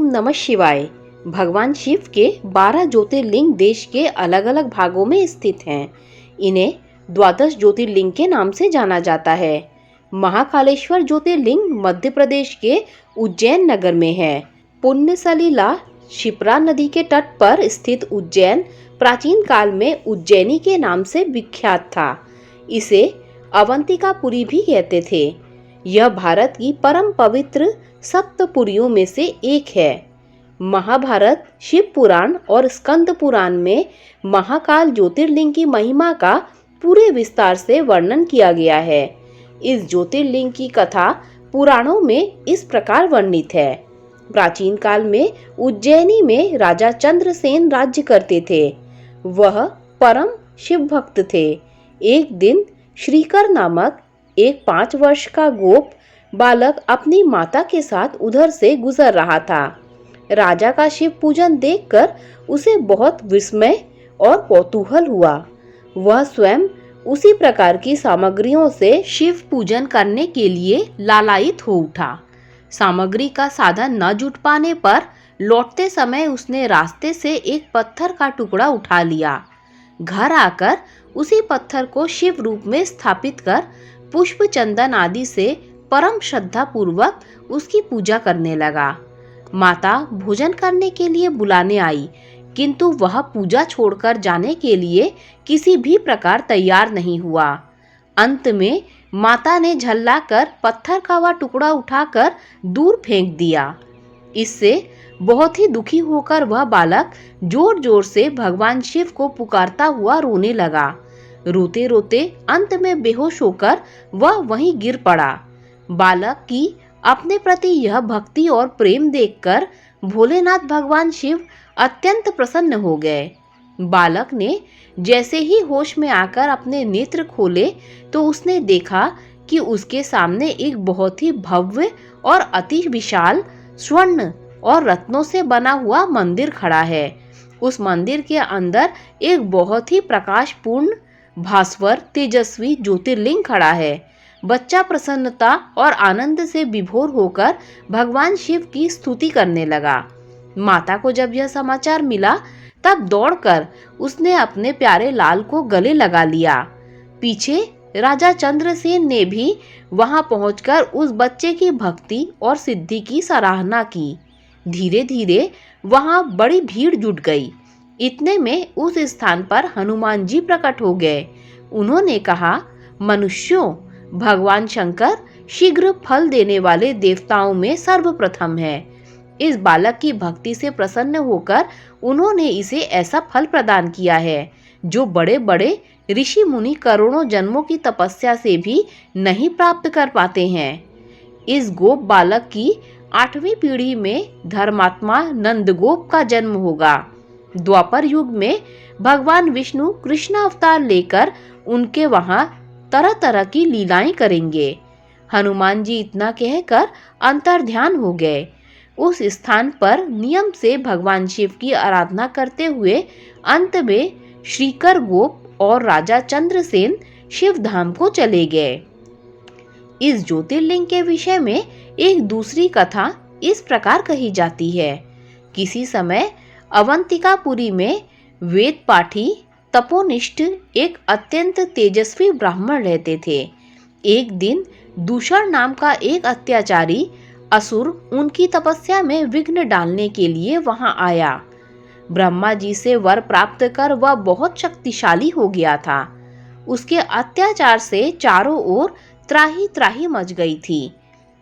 नमः शिवाय। भगवान शिव के 12 ज्योतिर्लिंग देश के अलग अलग भागों में स्थित हैं। इन्हें द्वादश ज्योतिर्लिंग के नाम से जाना जाता है। महाकालेश्वर ज्योतिर्लिंग मध्य प्रदेश के उज्जैन नगर में है। पुण्य सलीला क्षिप्रा नदी के तट पर स्थित उज्जैन प्राचीन काल में उज्जैनी के नाम से विख्यात था। इसे अवंतिकापुरी भी कहते थे। यह भारत की परम पवित्र सप्तपुरियों में से एक है। महाभारत, शिव पुराण और स्कंद पुराण में महाकाल ज्योतिर्लिंग की महिमा का पूरे विस्तार से वर्णन किया गया है। इस ज्योतिर्लिंग की कथा पुराणों में इस प्रकार वर्णित है। प्राचीन काल में उज्जैनी में राजा चंद्रसेन राज्य करते थे। वह परम शिव भक्त थे। एक दिन श्रीकर नामक एक 5 वर्ष का गोप बालक अपनी माता के साथ उधर से गुजर रहा था। राजा का शिव पूजन देखकर उसे बहुत विस्मय और कौतूहल हुआ। वह स्वयं उसी प्रकार की सामग्रियों से शिव पूजन करने के लिए लालायित हो उठा। सामग्री का साधन न जुट पाने पर लौटते समय उसने रास्ते से एक पत्थर का टुकड़ा उठा लिया। घर आकर उसी पत्थर को शिव रूप में स्थापित कर पुष्प चंदन आदि से परम श्रद्धा पूर्वक उसकी पूजा करने लगा। माता भोजन करने के लिए बुलाने आई, किंतु वह पूजा छोड़कर जाने के लिए किसी भी प्रकार तैयार नहीं हुआ। अंत में माता ने झल्लाकर पत्थर का वह टुकड़ा उठाकर दूर फेंक दिया। इससे बहुत ही दुखी होकर वह बालक जोर जोर से भगवान शिव को पुकारता हुआ रोने लगा। रोते रोते अंत में बेहोश होकर वह वहीं गिर पड़ा। बालक की अपने प्रति यह भक्ति और प्रेम देखकर भोलेनाथ भगवान शिव अत्यंत प्रसन्न हो गए। बालक ने जैसे ही होश में आकर अपने नेत्र खोले तो उसने देखा कि उसके सामने एक बहुत ही भव्य और अति विशाल स्वर्ण और रत्नों से बना हुआ मंदिर खड़ा है। उस मंदिर के अंदर एक बहुत ही प्रकाशपूर्ण, भास्वर, तेजस्वी ज्योतिर्लिंग खड़ा है। बच्चा प्रसन्नता और आनंद से विभोर होकर भगवान शिव की स्तुति करने लगा। माता को जब यह समाचार मिला तब दौड़कर उसने अपने प्यारे लाल को गले लगा लिया। पीछे राजा चंद्रसेन ने भी वहां पहुंचकर उस बच्चे की भक्ति और सिद्धि की सराहना की। धीरे धीरे वहां बड़ी भीड़ जुट गई। इतने में उस स्थान पर हनुमान जी प्रकट हो गए। उन्होंने कहा, मनुष्यों, भगवान शंकर शीघ्र फल देने वाले देवताओं में सर्वप्रथम है। इस बालक की भक्ति से प्रसन्न होकर उन्होंने इसे ऐसा फल प्रदान किया है जो बड़े बड़े ऋषि मुनि करोड़ों जन्मों की तपस्या से भी नहीं प्राप्त कर पाते हैं। इस गोप बालक की 8वीं पीढ़ी में धर्मात्मा नंदगोप का जन्म होगा। द्वापर युग में भगवान विष्णु कृष्ण अवतार लेकर उनके वहां तरह तरह की लीलाएं करेंगे। हनुमान जी इतना कहकर अंतर्ध्यान हो गए। उस स्थान पर नियम से भगवान शिव की आराधना करते हुए अंत में श्रीकर गोप और राजा चंद्रसेन शिव धाम को चले गए। इस ज्योतिर्लिंग के विषय में एक दूसरी कथा इस प्रकार कही जाती है। किसी समय अवंतिकापुरी में वेद पाठी तपोनिष्ठ एक अत्यंत तेजस्वी ब्राह्मण रहते थे। एक दिन दूषण नाम का एक अत्याचारी असुर उनकी तपस्या में विघ्न डालने के लिए वहां आया। ब्रह्मा जी से वर प्राप्त कर वह बहुत शक्तिशाली हो गया था। उसके अत्याचार से चारों ओर त्राही त्राही मच गई थी।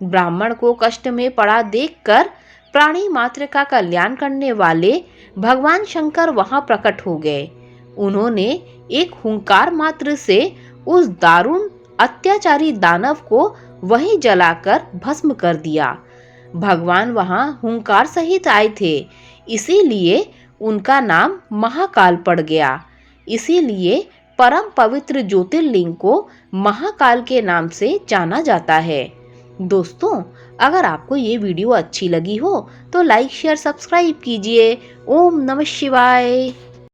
ब्राह्मण को कष्ट में पड़ा देखकर प्राणी मात्र का कल्याण करने वाले भगवान शंकर वहां प्रकट हो गए। उन्होंने एक हुंकार मात्र से उस दारुण अत्याचारी दानव को वहीं जलाकर भस्म कर दिया। भगवान वहां हुंकार सहित आए थे, इसीलिए उनका नाम महाकाल पड़ गया। इसीलिए परम पवित्र ज्योतिर्लिंग को महाकाल के नाम से जाना जाता है। दोस्तों, अगर आपको ये वीडियो अच्छी लगी हो तो लाइक, शेयर, सब्सक्राइब कीजिए। ओम नमः शिवाय।